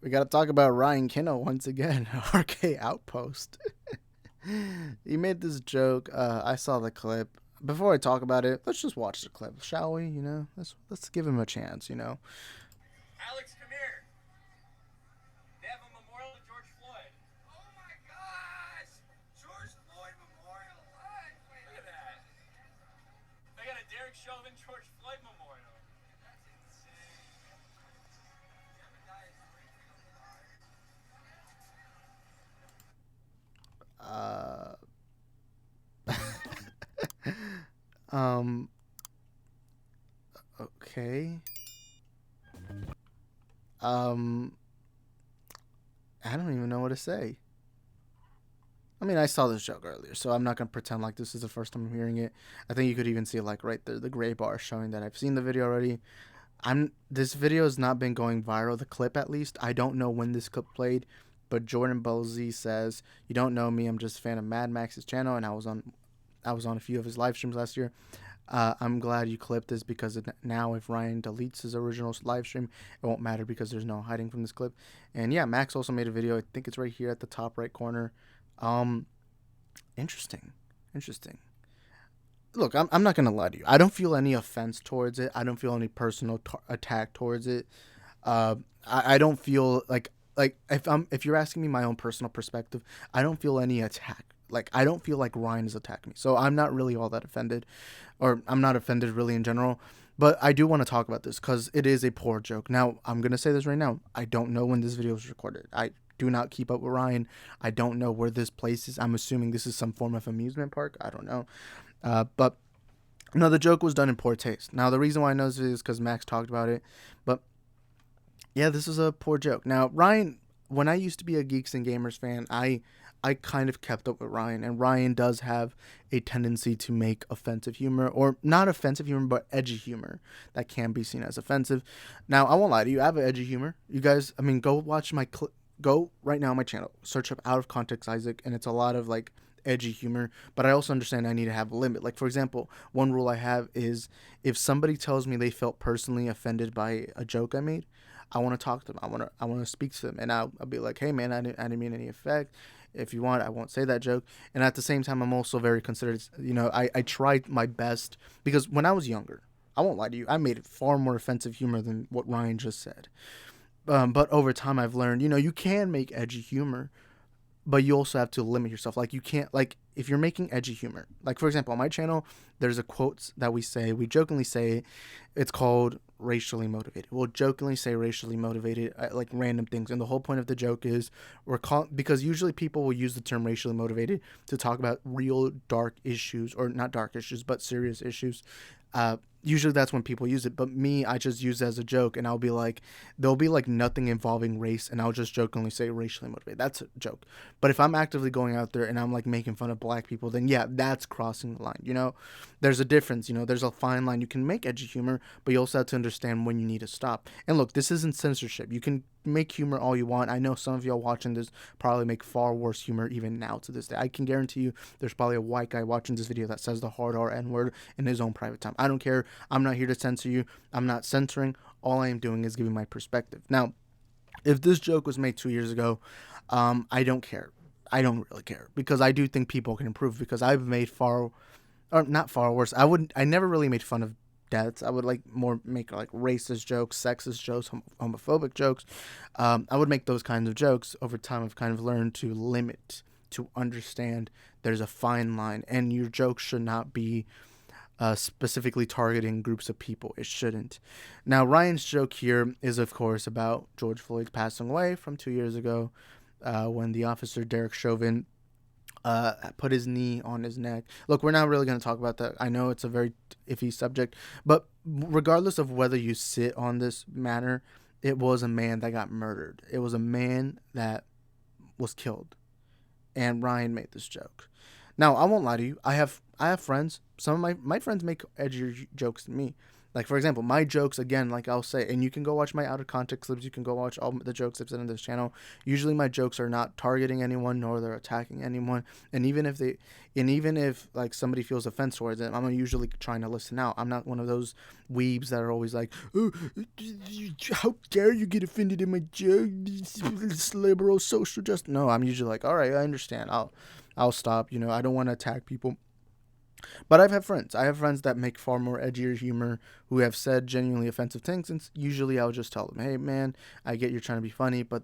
We got to talk about Ryan Kinel once again. RK Outpost. He made this joke. I saw the clip. Before I talk about it, let's just watch the clip, shall we? Let's give him a chance. Alex, come here. They have a memorial to George Floyd. Oh my gosh! George Floyd Memorial. What? Wait, Look at that. They got a Derek Chauvin George Floyd memorial. that's insane. Jebediah Springfield Um. Okay. Um. I don't even know what to say. I mean, I saw this joke earlier, so I'm not gonna pretend like this is the first time I'm hearing it. I think you could even see like right there, the gray bar showing that I've seen the video already. This video has not been going viral. The clip, at least, I don't know when this clip played, but Jordan Bowlesy says, "You don't know me. I'm just a fan of Mad Max's channel, and I was on a few of his live streams last year. I'm glad you clipped this because now if Ryan deletes his original live stream, it won't matter because there's no hiding from this clip." And yeah, Max also made a video. I think it's right here at the top right corner. Um, interesting, interesting. Look, I'm not gonna lie to you. I don't feel any offense towards it. I don't feel any personal attack towards it. I don't feel like if you're asking me my own personal perspective, I don't feel any attack. Like I don't feel like Ryan is attacking me, so I'm not really all that offended, or I'm not offended really in general. But I do want to talk about this because it is a poor joke. Now I'm gonna say this right now. I don't know when this video was recorded. I do not keep up with Ryan. I don't know where this place is. I'm assuming this is some form of amusement park. I don't know. But no, the joke was done in poor taste. Now the reason why I know this is because Max talked about it. But yeah, this is a poor joke. Now Ryan, when I used to be a Geeks and Gamers fan, I kind of kept up with Ryan, and Ryan does have a tendency to make offensive humor, or not offensive humor, but edgy humor that can be seen as offensive. Now I won't lie to you, I have an edgy humor. You guys, I mean, go watch go right now on my channel, search up Out of Context Isaac, and it's a lot of like edgy humor. But I also understand I need to have a limit. Like for example, one rule I have is if somebody tells me they felt personally offended by a joke I made, I want to talk to them. I want to speak to them, and I'll be like, hey man, I didn't mean any effect. If you want, I won't say that joke. And at the same time, I'm also very considerate. I tried my best because when I was younger, I won't lie to you, I made far more offensive humor than what Ryan just said. But over time, I've learned, you can make edgy humor, but you also have to limit yourself. Like you can't, like if you're making edgy humor, like for example on my channel, there's a quote that we jokingly say, it's called racially motivated. We'll jokingly say racially motivated, like random things, and the whole point of the joke is because usually people will use the term racially motivated to talk about real dark issues, or not dark issues but serious issues. Usually that's when people use it, but me, I just use it as a joke, and there'll be like nothing involving race, and I'll just jokingly say racially motivated. That's a joke. But if I'm actively going out there and I'm like making fun of black people, then yeah, that's crossing the line. There's a difference. There's a fine line. You can make edgy humor, but you also have to understand when you need to stop. And look, this isn't censorship. You can make humor all you want. I know some of y'all watching this probably make far worse humor even now to this day. I can guarantee you there's probably a white guy watching this video that says the hard R N word in his own private time. I don't care. I'm not here to censor you. I'm not censoring. All I am doing is giving my perspective. Now, if this joke was made 2 years ago, I don't care. I don't really care because I do think people can improve, because I've made far, or not far worse. I never really made fun of deaths. I would like more make like racist jokes, sexist jokes, homophobic jokes. I would make those kinds of jokes. Over time, I've kind of learned to limit, to understand there's a fine line, and your jokes should not be specifically targeting groups of people. It shouldn't. Now, Ryan's joke here is, of course, about George Floyd passing away from 2 years ago, when the officer Derek Chauvin put his knee on his neck. Look, we're not really going to talk about that. I know it's a very iffy subject, but regardless of whether you sit on this matter, it was a man that got murdered. It was a man that was killed, and Ryan made this joke. Now, I won't lie to you. I have friends. Some of my friends make edgier jokes than me, Like, for example, my jokes, again, like I'll say, and you can go watch my out of context clips, you can go watch all the jokes I've said on this channel. Usually my jokes are not targeting anyone, nor they're attacking anyone. And even if like somebody feels offense towards it, I'm usually trying to listen out. I'm not one of those weebs that are always like, oh, how dare you get offended in my joke, this liberal social justice. No, I'm usually like, all right, I understand. I'll stop. I don't want to attack people. But I've had friends. I have friends that make far more edgier humor who have said genuinely offensive things, and usually I'll just tell them, "Hey, man, I get you're trying to be funny, but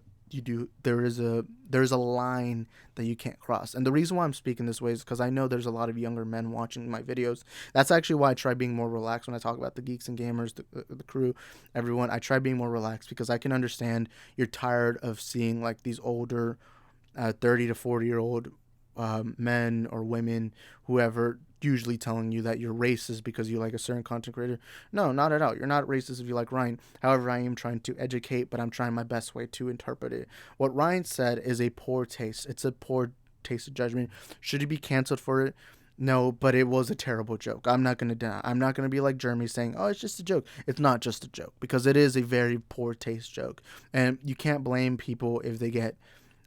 there is a line that you can't cross." And the reason why I'm speaking this way is because I know there's a lot of younger men watching my videos. That's actually why I try being more relaxed when I talk about the geeks and gamers, the crew, everyone. I try being more relaxed because I can understand you're tired of seeing like these older 30 to 40-year-old men or women, whoever, usually telling you that you're racist because you like a certain content creator. No, not at all. You're not racist if you like Ryan. However, I am trying to educate, but I'm trying my best way to interpret it. What Ryan said is a poor taste. It's a poor taste of judgment. Should he be canceled for it? No, but it was a terrible joke. I'm not going to deny. I'm not going to be like Jeremy saying, oh, it's just a joke. It's not just a joke because it is a very poor taste joke. And you can't blame people if they get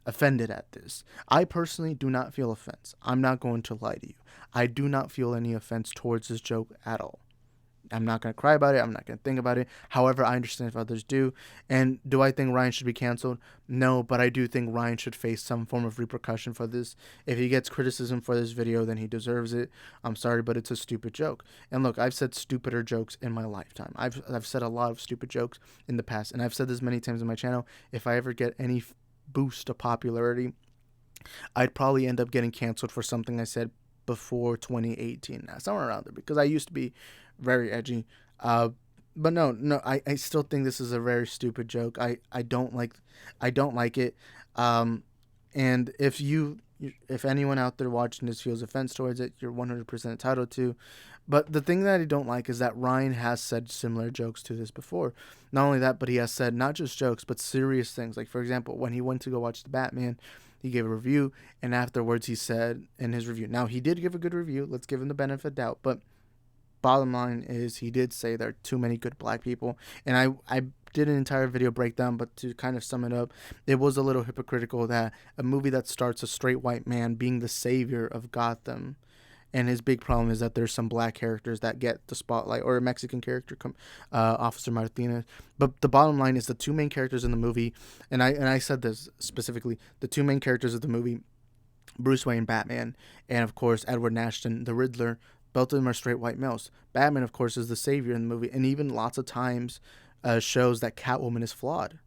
offended at this. I personally do not feel offense. I'm not going to lie to you. I do not feel any offense towards this joke at all. I'm not going to cry about it. I'm not going to think about it. However, I understand if others do. And do I think Ryan should be canceled? No, but I do think Ryan should face some form of repercussion for this. If he gets criticism for this video, then he deserves it. I'm sorry, but it's a stupid joke. And look, I've said stupider jokes in my lifetime. I've said a lot of stupid jokes in the past, and I've said this many times in my channel. If I ever get any boost of popularity, I'd probably end up getting canceled for something I said before 2018, somewhere around there, because I used to be very edgy. But no, I still think this is a very stupid joke. I don't like it. And if anyone out there watching this feels offense towards it, you're 100% entitled to. But the thing that I don't like is that Ryan has said similar jokes to this before. Not only that, but he has said not just jokes, but serious things. Like, for example, when he went to go watch The Batman, he gave a review, and afterwards he said in his review, now he did give a good review, let's give him the benefit of doubt, but bottom line is he did say there are too many good black people. And I did an entire video breakdown, but to kind of sum it up, it was a little hypocritical that a movie that starts a straight white man being the savior of Gotham, and his big problem is that there's some black characters that get the spotlight, or a Mexican character, Officer Martinez. But the bottom line is the two main characters in the movie, and I said this specifically, the two main characters of the movie, Bruce Wayne, Batman, and of course Edward Nashton, the Riddler. Both of them are straight white males. Batman, of course, is the savior in the movie, and even lots of times shows that Catwoman is flawed.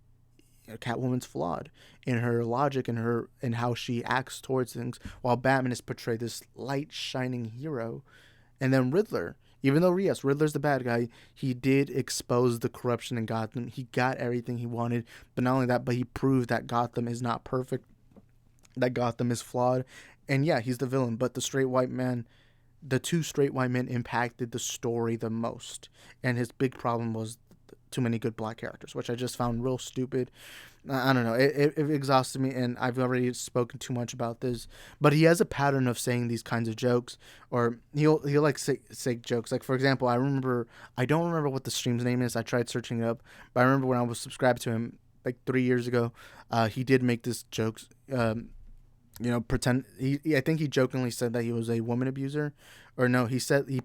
Catwoman's flawed in her logic and how she acts towards things, while Batman is portrayed this light shining hero. And then Riddler, even though yes, Riddler's the bad guy, he did expose the corruption in Gotham. He got everything he wanted, but not only that, but he proved that Gotham is not perfect, that Gotham is flawed. And yeah, he's the villain, but the two straight white men impacted the story the most, and his big problem was too many good black characters, which I just found real stupid. I don't know. It exhausted me, and I've already spoken too much about this. But he has a pattern of saying these kinds of jokes, or he'll like say jokes. Like, for example, I don't remember what the stream's name is. I tried searching it up, but I remember when I was subscribed to him like 3 years ago, he did make this jokes. Pretend I think he jokingly said that he was a woman abuser, or no, he said he.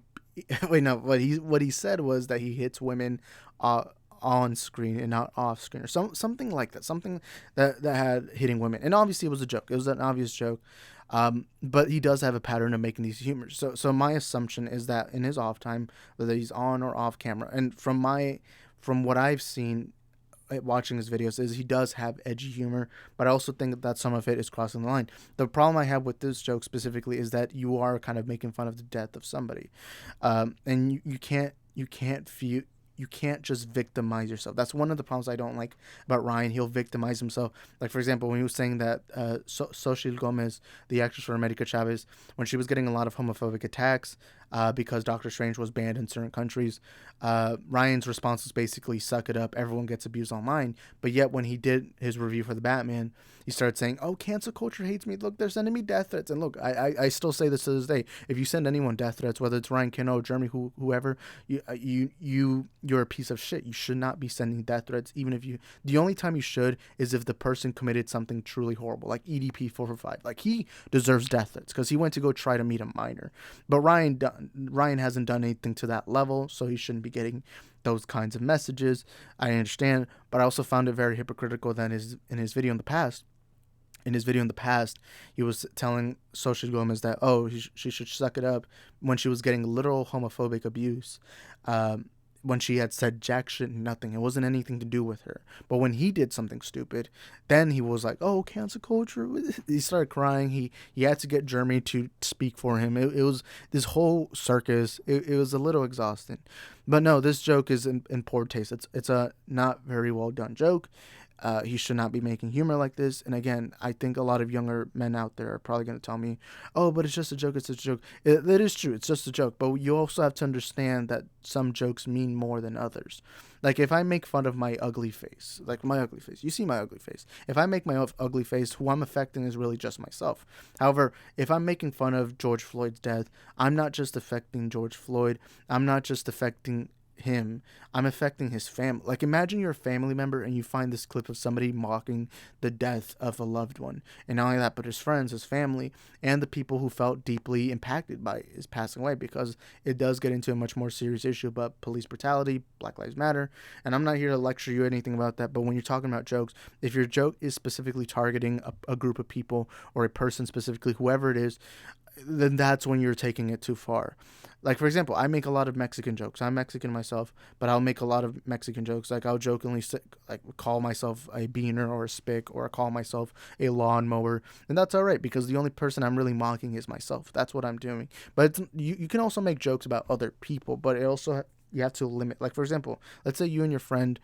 Wait, no. What he said was that he hits women on screen and not off screen, or something like that. Something that had hitting women, and obviously it was a joke. It was an obvious joke. But he does have a pattern of making these humors. So my assumption is that in his off time, whether he's on or off camera, and from what I've seen watching his videos, is he does have edgy humor, but I also think that some of it is crossing the line. The problem I have with this joke specifically is that you are kind of making fun of the death of somebody, and you can't just victimize yourself. That's one of the problems I don't like about Ryan. He'll victimize himself. Like, for example, when he was saying that Xochitl Gomez, the actress for America Chavez, when she was getting a lot of homophobic attacks, because Doctor Strange was banned in certain countries. Ryan's response was basically suck it up. Everyone gets abused online. But yet when he did his review for the Batman, he started saying, "Oh, cancel culture hates me. Look, they're sending me death threats." And look, I still say this to this day. If you send anyone death threats, whether it's Ryan Kinel, Jeremy, whoever, you're a piece of shit. You should not be sending death threats. Even if you, the only time you should is if the person committed something truly horrible, like EDP 445. Like he deserves death threats because he went to go try to meet a minor. But Ryan hasn't done anything to that level, so he shouldn't be getting those kinds of messages. I understand, but I also found it very hypocritical that in his video in the past. In his video in the past, he was telling Social Gomez that, oh, she should suck it up when she was getting literal homophobic abuse. When she had said jack shit, nothing. It wasn't anything to do with her. But when he did something stupid, then he was like, "Oh, cancel culture." He started crying. He had to get Jeremy to speak for him. It was this whole circus. It was a little exhausting. But no, this joke is in poor taste. It's a not very well done joke. He should not be making humor like this. And again, I think a lot of younger men out there are probably going to tell me, "Oh, but it's just a joke. It's just a joke." It is true. It's just a joke. But you also have to understand that some jokes mean more than others. Like if I make fun of my ugly face, like my ugly face, you see my ugly face. If I make my ugly face, who I'm affecting is really just myself. However, if I'm making fun of George Floyd's death, I'm not just affecting George Floyd. I'm not just affecting him. I'm affecting his family. Like imagine you're a family member and you find this clip of somebody mocking the death of a loved one, and not only that, but his friends, his family, and the people who felt deeply impacted by his passing away, because it does get into a much more serious issue about police brutality, Black Lives Matter. And I'm not here to lecture you anything about that, but when you're talking about jokes, if your joke is specifically targeting a group of people or a person specifically, whoever it is, then that's when you're taking it too far. Like for example, I make a lot of Mexican jokes. I'm Mexican myself, but I'll make a lot of Mexican jokes. Like I'll jokingly like call myself a beaner or a spick, or call myself a lawnmower, and that's all right because the only person I'm really mocking is myself. That's what I'm doing. But you can also make jokes about other people, but it also you have to limit. Like for example, let's say you and your friend.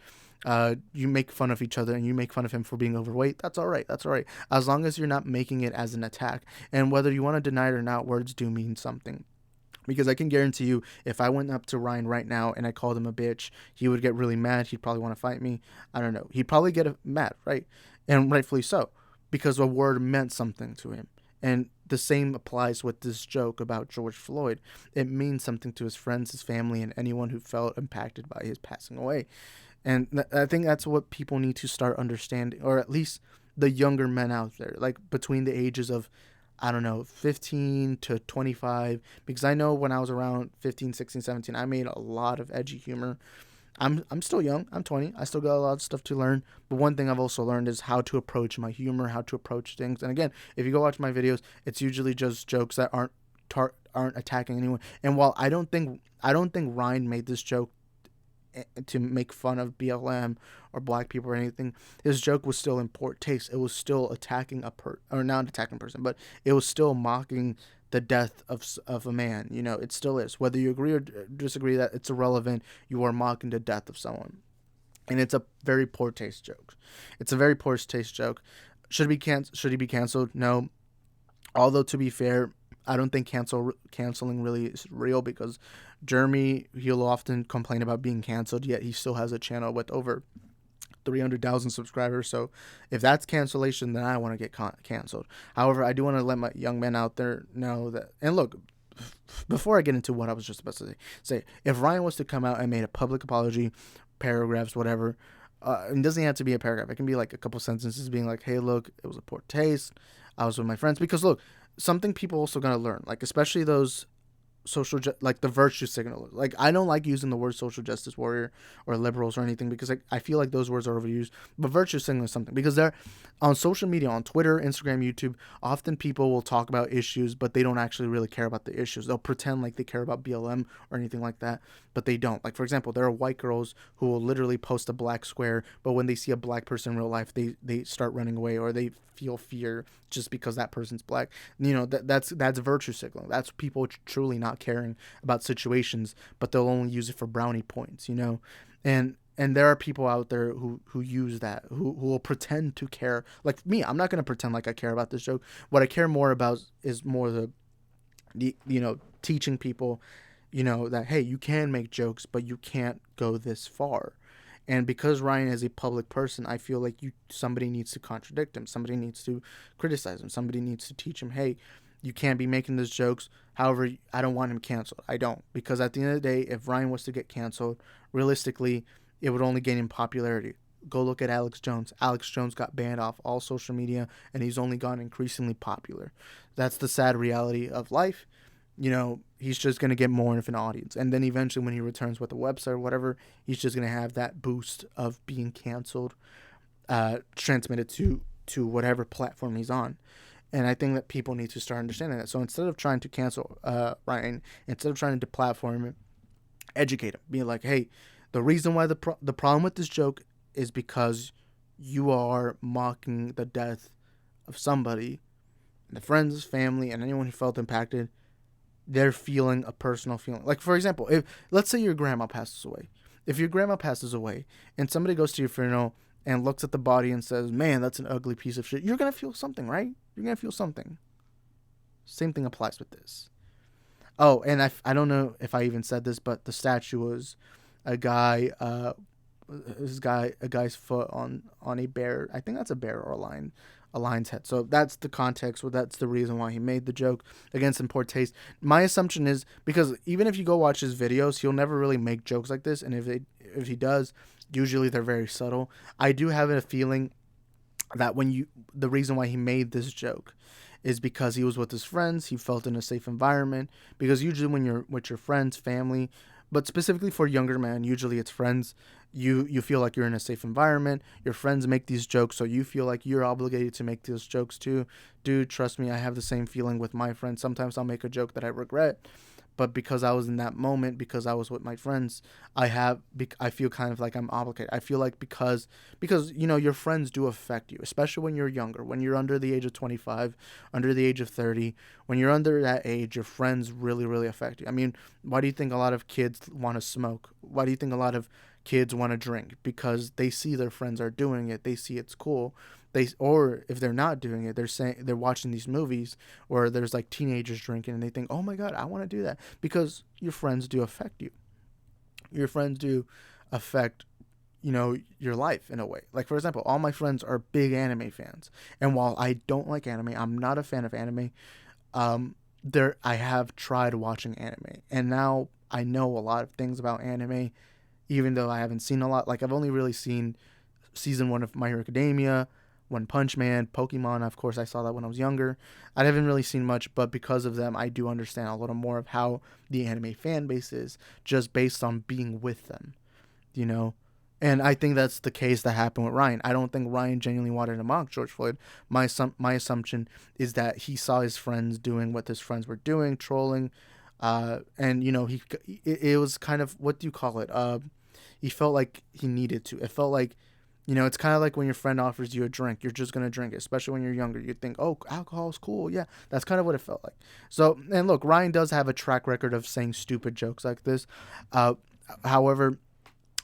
You make fun of each other and you make fun of him for being overweight. That's all right. That's all right. As long as you're not making it as an attack. And whether you want to deny it or not, words do mean something. Because I can guarantee you, if I went up to Ryan right now and I called him a bitch, he would get really mad. He'd probably want to fight me. I don't know. He'd probably get mad, right? And rightfully so, because a word meant something to him. And the same applies with this joke about George Floyd. It means something to his friends, his family, and anyone who felt impacted by his passing away. And I think that's what people need to start understanding, or at least the younger men out there, like between the ages of, I don't know, 15 to 25, because I know when I was around 15, 16, 17, I made a lot of edgy humor. I'm still young. I'm 20. I still got a lot of stuff to learn. But one thing I've also learned is how to approach my humor, how to approach things. And again, if you go watch my videos, it's usually just jokes that aren't attacking anyone. And while I don't think Ryan made this joke to make fun of BLM or black people or anything, his joke was still in poor taste. It was still attacking or not attacking a person, but it was still mocking the death of a man. You know, it still is. Whether you agree or disagree that it's irrelevant, you are mocking the death of someone. And it's a very poor taste joke. It's a very poor taste joke. Should he be canceled? No. Although to be fair, I don't think canceling really is real, because Jeremy, he'll often complain about being canceled, yet he still has a channel with over 300,000 subscribers. So if that's cancellation, then I want to get canceled. However, I do want to let my young men out there know that, and look, before I get into what I was just about to say, if Ryan was to come out and made a public apology, paragraphs, whatever, it doesn't have to be a paragraph. It can be like a couple sentences being like, "Hey, look, it was a poor taste. I was with my friends." Because look, something people also gotta learn, like especially those like the virtue signal. Like I don't like using the word social justice warrior or liberals or anything, because I feel like those words are overused. But virtue signal is something, because they're on social media, on Twitter, Instagram, YouTube. Often people will talk about issues, but they don't actually really care about the issues. They'll pretend like they care about BLM or anything like that, but they don't. Like for example, there are white girls who will literally post a black square, but when they see a black person in real life, they start running away, or they feel fear just because that person's black. You know, that's virtue signaling. That's people truly not caring about situations, but they'll only use it for brownie points, you know. And there are people out there who use that, who will pretend to care. Like me, I'm not going to pretend like I care about this joke. What I care more about is more teaching people, that hey, you can make jokes, but you can't go this far. And because Ryan is a public person, I feel like somebody needs to contradict him. Somebody needs to criticize him. Somebody needs to teach him, hey, you can't be making those jokes. However, I don't want him canceled. I don't. Because at the end of the day, if Ryan was to get canceled, realistically, it would only gain in popularity. Go look at Alex Jones. Alex Jones got banned off all social media, and he's only gone increasingly popular. That's the sad reality of life. He's just going to get more of an audience. And then eventually, when he returns with a website or whatever, he's just going to have that boost of being canceled, transmitted to whatever platform he's on. And I think that people need to start understanding that. So instead of trying to cancel Ryan, instead of trying to deplatform him, educate him. Be like, hey, the reason why the problem with this joke is because you are mocking the death of somebody, the friends, family, and anyone who felt impacted. They're feeling a personal feeling. Like, for example, if let's say your grandma passes away. If your grandma passes away and somebody goes to your funeral and looks at the body and says, man, that's an ugly piece of shit, you're going to feel something, right? You're going to feel something. Same thing applies with this. Oh, and I don't know if I even said this, but the statue was a guy, a guy's foot on a bear. I think that's a bear or a lion's head. So that's the context. Well, that's the reason why he made the joke. Against in poor taste. My assumption is because even if you go watch his videos, he'll never really make jokes like this. And if he does, usually they're very subtle. I do have a feeling that the reason why he made this joke is because he was with his friends. He felt in a safe environment. Because usually when you're with your friends, family, but specifically for younger men, usually it's friends. You feel like you're in a safe environment. Your friends make these jokes, so you feel like you're obligated to make those jokes too. Dude, trust me, I have the same feeling with my friends. Sometimes I'll make a joke that I regret, but because I was in that moment, because I was with my friends, I feel kind of like I'm obligated. I feel like because your friends do affect you, especially when you're younger, when you're under the age of 25, under the age of 30. When you're under that age, your friends really, really affect you. I mean, why do you think a lot of kids want to smoke? Why do you think a lot of kids want to drink? Because they see their friends are doing it. They see it's cool. Or if they're not doing it, they're watching these movies where there's like teenagers drinking and they think, oh my God, I want to do that. Because your friends do affect you. Your friends do affect, your life in a way. Like, for example, all my friends are big anime fans. And while I don't like anime, I'm not a fan of anime. I have tried watching anime. And now I know a lot of things about anime, even though I haven't seen a lot. Like, I've only really seen season 1 of My Hero Academia, One Punch Man, Pokemon. Of course, I saw that when I was younger. I haven't really seen much, but because of them, I do understand a little more of how the anime fan base is, just based on being with them, you know? And I think that's the case that happened with Ryan. I don't think Ryan genuinely wanted to mock George Floyd. My assumption is that he saw his friends doing what his friends were doing, trolling, and it was kind of, what do you call it? He felt like he needed to. It felt like, it's kind of like when your friend offers you a drink, you're just going to drink it, especially when you're younger. You think, oh, alcohol's cool. Yeah, that's kind of what it felt like. So, and look, Ryan does have a track record of saying stupid jokes like this. However,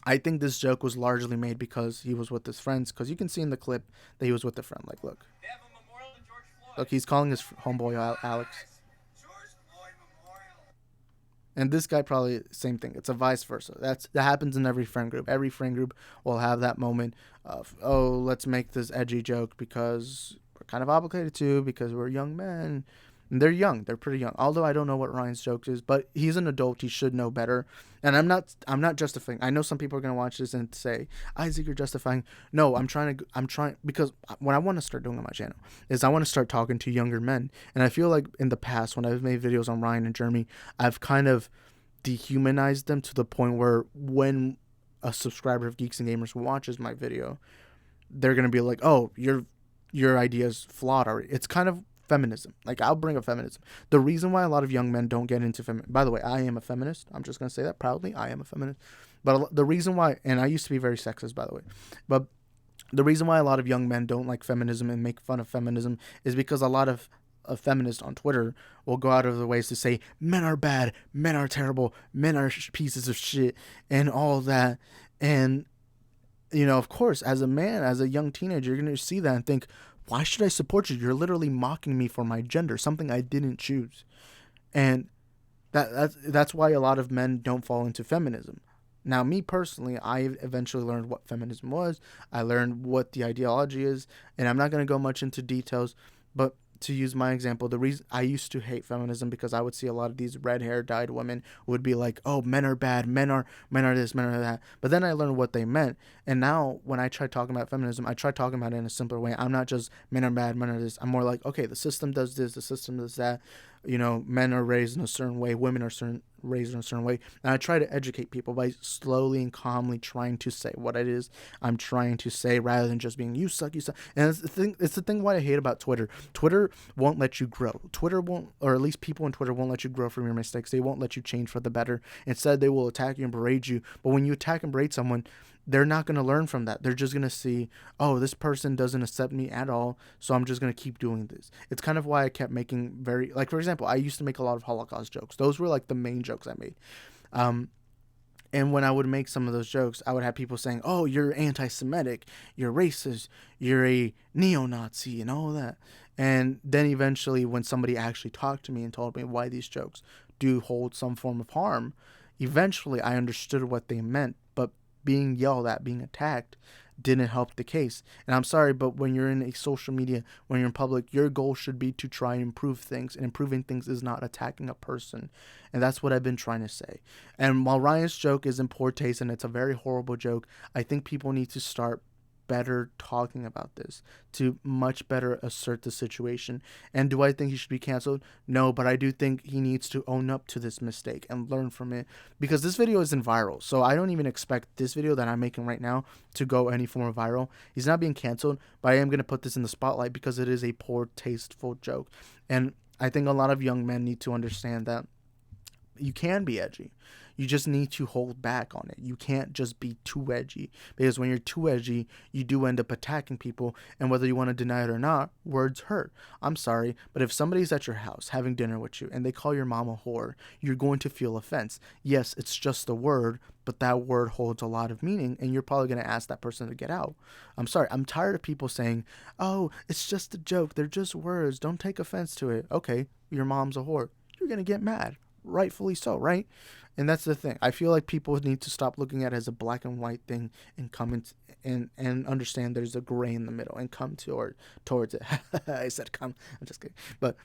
I think this joke was largely made because he was with his friends, because you can see in the clip that he was with a friend. Like, look. They have a memorial to George Floyd. Look, he's calling his homeboy Alex. George Floyd Memorial. And this guy probably same thing. It's a vice versa. That happens in every friend group. Every friend group will have that moment of, oh, let's make this edgy joke because we're kind of obligated to, because we're young men. And they're young. They're pretty young. Although I don't know what Ryan's joke is, but he's an adult. He should know better. And I'm not justifying. I know some people are gonna watch this and say, Isaac, you're justifying. No, I'm trying, because what I want to start doing on my channel is I want to start talking to younger men. And I feel like in the past, when I've made videos on Ryan and Jeremy, I've kind of dehumanized them to the point where when a subscriber of Geeks and Gamers watches my video, they're gonna be like, oh, your idea's flawed already. It's kind of feminism. Like, I'll bring up feminism. The reason why a lot of young men don't get into feminism, by the way, I am a feminist. I'm just going to say that proudly. I am a feminist. But the reason why, and I used to be very sexist, by the way, but the reason why a lot of young men don't like feminism and make fun of feminism is because a lot of feminists on Twitter will go out of their ways to say men are bad, men are terrible, men are pieces of shit, and all that. And, of course, as a man, as a young teenager, you're going to see that and think, why should I support you? You're literally mocking me for my gender, something I didn't choose. And that's why a lot of men don't fall into feminism. Now, me personally, I eventually learned what feminism was. I learned what the ideology is, and I'm not going to go much into details, but to use my example, the reason I used to hate feminism because I would see a lot of these red hair dyed women who would be like, "Oh, men are bad, men are this, men are that." But then I learned what they meant, and now when I try talking about feminism, I try talking about it in a simpler way. I'm not just men are bad, men are this. I'm more like, okay, the system does this, the system does that. Men are raised in a certain way, women are raised in a certain way, and I try to educate people by slowly and calmly trying to say what it is I'm trying to say, rather than just being you suck, you suck. And it's the thing what I hate about Twitter. Twitter won't let you grow. Twitter won't, or at least people on Twitter won't let you grow from your mistakes. They won't let you change for the better. Instead, they will attack you and berate you. But when you attack and berate someone, they're not going to learn from that. They're just going to see, oh, this person doesn't accept me at all, so I'm just going to keep doing this. It's kind of why I kept making like, for example, I used to make a lot of Holocaust jokes. Those were like the main jokes I made. Um, and when I would make some of those jokes, I would have people saying, oh, you're anti-Semitic, you're racist, you're a neo-Nazi, and all that. And then eventually, when somebody actually talked to me and told me why these jokes do hold some form of harm, eventually I understood what they meant. But being yelled at, being attacked, didn't help the case. And I'm sorry, but when you're in a social media, when you're in public, your goal should be to try and improve things. And improving things is not attacking a person. And that's what I've been trying to say. And while Ryan's joke is in poor taste and it's a very horrible joke, I think people need to start better talking about this to much better assert the situation. And do I think he should be canceled? No, but I do think he needs to own up to this mistake and learn from it, because this video isn't viral. So I don't even expect this video that I'm making right now to go any form of viral. He's not being canceled, but I am going to put this in the spotlight because it is a poor, tasteful joke. And I think a lot of young men need to understand that you can be edgy. You just need to hold back on it. You can't just be too edgy, because when you're too edgy, you do end up attacking people. And whether you want to deny it or not, words hurt. I'm sorry, but if somebody's at your house having dinner with you and they call your mom a whore, you're going to feel offense. Yes, it's just a word, but that word holds a lot of meaning, and you're probably going to ask that person to get out. I'm sorry. I'm tired of people saying, oh, it's just a joke. They're just words. Don't take offense to it. Okay, your mom's a whore. You're going to get mad. Rightfully so, right? And that's the thing. I feel like people need to stop looking at it as a black and white thing and come and understand there's a gray in the middle and come towards it. I said come. I'm just kidding. But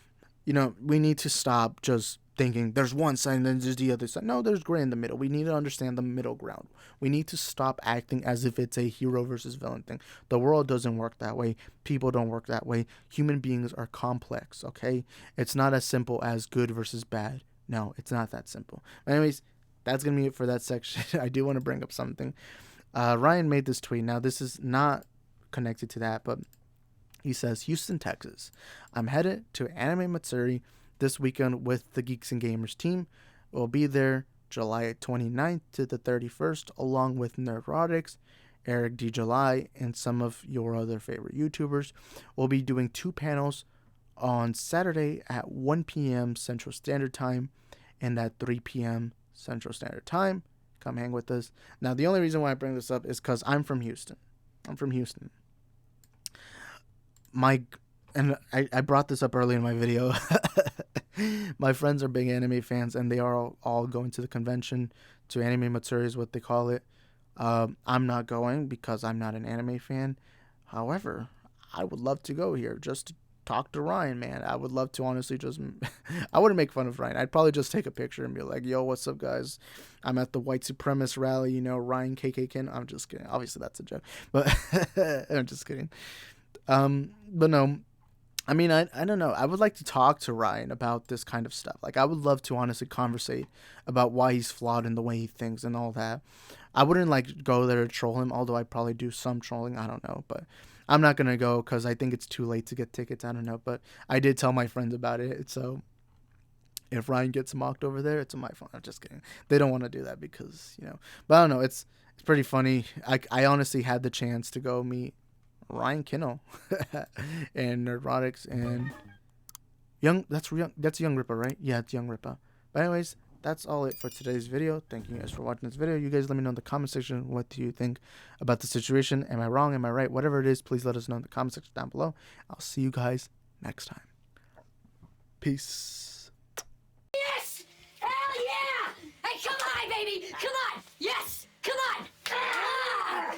we need to stop just thinking there's one side and then there's the other side. No, there's gray in the middle. We need to understand the middle ground. We need to stop acting as if it's a hero versus villain thing. The world doesn't work that way. People don't work that way. Human beings are complex, okay? It's not as simple as good versus bad. No, it's not that simple. But anyways, that's going to be it for that section. I do want to bring up something. Ryan made this tweet. Now, this is not connected to that, but he says, Houston, Texas. I'm headed to Anime Matsuri this weekend with the Geeks and Gamers team. We'll be there July 29th to the 31st, along with Neurotics, Eric D. July, and some of your other favorite YouTubers. We'll be doing 2 panels on Saturday at 1 p.m. Central Standard Time and at 3 p.m. Central Standard Time. Come hang with us. Now, the only reason why I bring this up is because I'm from Houston. I brought this up early in my video. My friends are big anime fans, and they are all going to the convention, to Anime Matsuri is what they call it. I'm not going because I'm not an anime fan. However, I would love to go here just to talk to Ryan, man. I would love to honestly just I wouldn't make fun of Ryan. I'd probably just take a picture and be like, yo, what's up, guys? I'm at the white supremacist rally, Ryan KKK. I'm just kidding. Obviously that's a joke, but I'm just kidding. But no, I mean, I don't know. I would like to talk to Ryan about this kind of stuff. Like, I would love to honestly conversate about why he's flawed in the way he thinks and all that. I wouldn't like go there to troll him, although I'd probably do some trolling. I don't know, but I'm not going to go because I think it's too late to get tickets. I don't know, but I did tell my friends about it. So if Ryan gets mocked over there, it's my fault. I'm just kidding. They don't want to do that because, but I don't know. It's pretty funny. I honestly had the chance to go meet Ryan Kinel and Neurotics and that's Young Ripper, right? Yeah, it's Young Ripper. But anyways, that's all it for today's video. Thank you guys for watching this video. You guys let me know in the comment section, what do you think about the situation? Am I wrong? Am I right? Whatever it is, please let us know in the comment section down below. I'll see you guys next time. Peace.